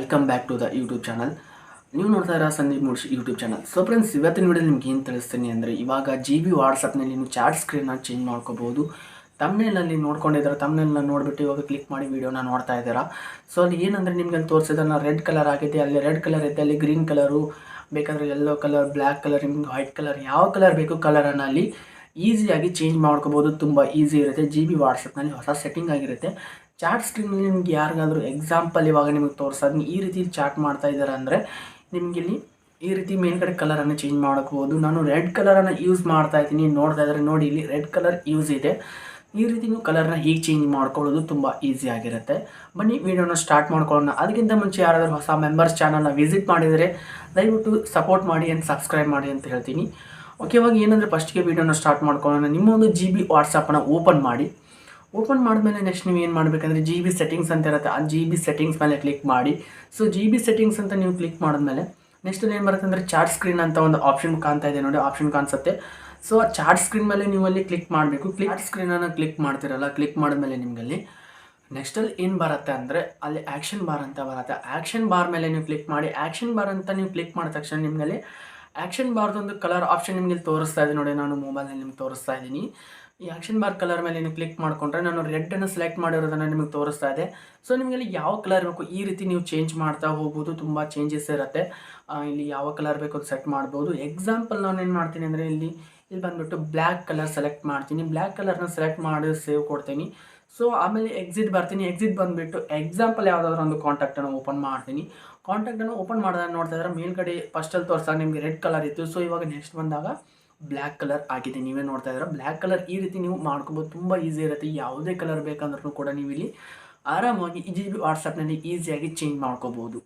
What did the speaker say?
Welcome back to the YouTube channel. ನೀವು ನೋಡ್ತಾ ಇರೋ Sandeep Mudshi YouTube channel. So friends, ಇವತ್ತಿನ ವಿಡಿಯೋ ನಿಮ್ಗೆ ಏನು ತಿಳಿಸ್ತೀನಿ ಅಂದರೆ, ಇವಾಗ GB ವಾಟ್ಸಪ್ನಲ್ಲಿ ನೀವು ಚಾಟ್ ಸ್ಕ್ರೀನ್ನ ಚೇಂಜ್ ಮಾಡ್ಕೋಬೋದು. ತಮ್ನೇಲಲ್ಲಿ ನೋಡ್ಕೊಂಡಿದ್ದಾರೆ, ತಮ್ನೇಲ್ನ ನೋಡಿಬಿಟ್ಟು ಇವಾಗ ಕ್ಲಿಕ್ ಮಾಡಿ ವೀಡಿಯೋನ ನೋಡ್ತಾ ಇದ್ದೀರಾ. ಸೊ ಅಲ್ಲಿ ಏನಂದರೆ ನಿಮ್ಗೆ ಅಲ್ಲಿ ತೋರಿಸಿದ್ರೆ ರೆಡ್ ಕಲರ್ ಆಗಿದೆ, ಅಲ್ಲಿ ರೆಡ್ ಕಲರ್ ಇದೆ, ಅಲ್ಲಿ ಗ್ರೀನ್ ಕಲರು, ಬೇಕಾದರೆ ಯೆಲ್ಲೋ ಕಲರ್, ಬ್ಲ್ಯಾಕ್ ಕಲರ್, ನಿಮ್ಗೆ ವೈಟ್ ಕಲರ್, ಯಾವ ಕಲರ್ ಬೇಕು ಕಲರನ್ನು ಅಲ್ಲಿ ಈಸಿಯಾಗಿ ಚೇಂಜ್ ಮಾಡ್ಕೋಬೋದು. ತುಂಬ ಈಸಿ ಇರುತ್ತೆ. GB ವಾಟ್ಸಪ್ನಲ್ಲಿ ಹೊಸ ಸೆಟ್ಟಿಂಗ್ ಆಗಿರುತ್ತೆ. ಚಾಟ್ ಸ್ಕ್ರೀನಲ್ಲಿ ನಿಮ್ಗೆ ಯಾರಿಗಾದರೂ ಎಕ್ಸಾಂಪಲ್ ಇವಾಗ ನಿಮಗೆ ತೋರಿಸೋದು ಈ ರೀತಿ ಚಾಟ್ ಮಾಡ್ತಾ ಇದ್ದಾರೆ ಅಂದರೆ ನಿಮ್ಗೆ ಇಲ್ಲಿ ಈ ರೀತಿ ಮೇಲ್ಗಡೆ ಕಲರನ್ನು ಚೇಂಜ್ ಮಾಡ್ಕೋಬೋದು. ನಾನು ರೆಡ್ ಕಲರನ್ನು ಯೂಸ್ ಮಾಡ್ತಾ ಇದ್ದೀನಿ, ನೋಡ್ತಾ ಇದ್ದಾರೆ ನೋಡಿ, ಇಲ್ಲಿ ರೆಡ್ ಕಲರ್ ಯೂಸ್ ಇದೆ. ಈ ರೀತಿ ನೀವು ಕಲರ್ನ ಹೀಗೆ ಚೇಂಜ್ ಮಾಡ್ಕೊಳ್ಳೋದು ತುಂಬ ಈಸಿ ಆಗಿರುತ್ತೆ. ಬನ್ನಿ ವಿಡಿಯೋನ ಸ್ಟಾರ್ಟ್ ಮಾಡ್ಕೊಳ್ಳೋಣ. ಅದಕ್ಕಿಂತ ಮುಂಚೆ ಯಾರಾದರೂ ಹೊಸ ಮೆಂಬರ್ಸ್ ಚಾನಲ್ನ ವಿಸಿಟ್ ಮಾಡಿದರೆ ದಯವಿಟ್ಟು ಸಪೋರ್ಟ್ ಮಾಡಿ ಆ್ಯಂಡ್ ಸಬ್ಸ್ಕ್ರೈಬ್ ಮಾಡಿ ಅಂತ ಹೇಳ್ತೀನಿ. ಓಕೆ, ಇವಾಗ ಏನಂದರೆ ಫಸ್ಟ್ಗೆ ವಿಡಿಯೋನ ಸ್ಟಾರ್ಟ್ ಮಾಡ್ಕೊಳ್ಳೋಣ. ನಿಮ್ಮ ಒಂದು GB ವಾಟ್ಸಪ್ಪನ್ನು ಓಪನ್ ಮಾಡಿ. ಓಪನ್ ಮಾಡಿದ್ಮೇಲೆ ನೆಕ್ಸ್ಟ್ ನೀವು ಏನು ಮಾಡಬೇಕಂದ್ರೆ GB ಸೆಟ್ಟಿಂಗ್ಸ್ ಅಂತ ಇರುತ್ತೆ, ಆ GB ಸೆಟ್ಟಿಂಗ್ಸ್ ಮೇಲೆ ಕ್ಲಿಕ್ ಮಾಡಿ. ಸೊ GB ಸೆಟ್ಟಿಂಗ್ಸ್ ಅಂತ ನೀವು ಕ್ಲಿಕ್ ಮಾಡಿದ್ಮೇಲೆ ನೆಕ್ಸ್ಟ್ ಏನು ಬರುತ್ತೆ ಅಂದರೆ ಚಾಟ್ ಸ್ಕ್ರೀನ್ ಅಂತ ಒಂದು ಆಪ್ಷನ್ ಕಾಣ್ತಾ ಇದೆ ನೋಡಿ, ಆಪ್ಷನ್ ಕಾಣಿಸುತ್ತೆ. ಸೊ ಚಾಟ್ ಸ್ಕ್ರೀನ್ ಮೇಲೆ ನೀವು ಅಲ್ಲಿ ಕ್ಲಿಕ್ ಮಾಡಬೇಕು. ಚಾಟ್ ಸ್ಕ್ರೀನನ್ನು ಕ್ಲಿಕ್ ಮಾಡ್ತಿರಲ್ಲ, ಕ್ಲಿಕ್ ಮಾಡಿದ್ಮೇಲೆ ನಿಮಗಲ್ಲಿ ನೆಕ್ಸ್ಟಲ್ಲಿ ಏನು ಬರುತ್ತೆ ಅಂದರೆ ಅಲ್ಲಿ ಆ್ಯಕ್ಷನ್ ಬಾರ್ ಅಂತ ಬರುತ್ತೆ. ಆ್ಯಕ್ಷನ್ ಬಾರ್ ಮೇಲೆ ನೀವು ಕ್ಲಿಕ್ ಮಾಡಿ. ಆ್ಯಕ್ಷನ್ ಬಾರ್ ಅಂತ ನೀವು ಕ್ಲಿಕ್ ಮಾಡಿದ ತಕ್ಷಣ ನಿಮಗಲ್ಲಿ ಆ್ಯಕ್ಷನ್ ಬಾರ್ದೊಂದು ಕಲರ್ ಆಪ್ಷನ್ ನಿಮಗೆ ತೋರಿಸ್ತಾ ಇದೆ ನೋಡಿ, ನಾನು ಮೊಬೈಲ್ನಲ್ಲಿ ನಿಮ್ಗೆ ತೋರಿಸ್ತಾ ಇದ್ದೀನಿ. ಈ ಆ್ಯಕ್ಷನ್ ಬಾರ್ ಕಲರ್ ಮೇಲೆ ನೀವು ಕ್ಲಿಕ್ ಮಾಡಿಕೊಂಡ್ರೆ ನಾನು ರೆಡ್ಡನ್ನು ಸೆಲೆಕ್ಟ್ ಮಾಡಿರೋದನ್ನು ನಿಮಗೆ ತೋರಿಸ್ತಾ ಇದೆ. ಸೊ ನಿಮಗಲ್ಲಿ ಯಾವ ಕಲರ್ ಬೇಕು ಈ ರೀತಿ ನೀವು ಚೇಂಜ್ ಮಾಡ್ತಾ ಹೋಗ್ಬೋದು. ತುಂಬ ಚೇಂಜಸ್ ಇರುತ್ತೆ. ಇಲ್ಲಿ ಯಾವ ಕಲರ್ ಬೇಕು ಅದು ಸೆಟ್ ಮಾಡ್ಬೋದು. ಎಕ್ಸಾಂಪಲ್ ನಾನು ಏನು ಮಾಡ್ತೀನಿ ಅಂದರೆ ಇಲ್ಲಿ ಬಂದುಬಿಟ್ಟು ಬ್ಲ್ಯಾಕ್ ಕಲರ್ ಸೆಲೆಕ್ಟ್ ಮಾಡ್ತೀನಿ. ಬ್ಲ್ಯಾಕ್ ಕಲರ್ನ ಸೆಲೆಕ್ಟ್ ಮಾಡಿ ಸೇವ್ ಕೊಡ್ತೀನಿ. ಸೊ ಆಮೇಲೆ ಎಕ್ಸಿಟ್ ಬರ್ತೀನಿ. ಎಕ್ಸಿಟ್ ಬಂದುಬಿಟ್ಟು ಎಕ್ಸಾಂಪಲ್ ಯಾವುದಾದ್ರೂ ಒಂದು ಕಾಂಟ್ಯಾಕ್ಟನ್ನು ಓಪನ್ ಮಾಡ್ತೀನಿ. ಕಾಂಟ್ಯಾಕ್ಟನ್ನು ಓಪನ್ ಮಾಡಿದಾಗ ನೋಡ್ತಾ ಇದ್ದಾರೆ ಮೇಲ್ಗಡೆ ಫಸ್ಟಲ್ಲಿ ತೋರಿಸಿದಾಗ ನಿಮಗೆ ರೆಡ್ ಕಲರ್ ಇತ್ತು. ಸೊ ಇವಾಗ ನೆಕ್ಸ್ಟ್ ಬಂದಾಗ ಬ್ಲ್ಯಾಕ್ ಕಲರ್ ಆಗಿದೆ. ನೀವೇ ನೋಡ್ತಾ ಇದ್ದೀರಾ ಬ್ಲ್ಯಾಕ್ ಕಲರ್. ಈ ರೀತಿ ನೀವು ಮಾಡ್ಕೋಬೋದು. ತುಂಬ ಈಸಿ ಇರುತ್ತೆ. ಯಾವುದೇ ಕಲರ್ ಬೇಕಂದ್ರೂ ಕೂಡ ನೀವು ಇಲ್ಲಿ ಆರಾಮಾಗಿ GB ವಾಟ್ಸಪ್ನಲ್ಲಿ ಈಸಿಯಾಗಿ ಚೇಂಜ್ ಮಾಡ್ಕೋಬೋದು.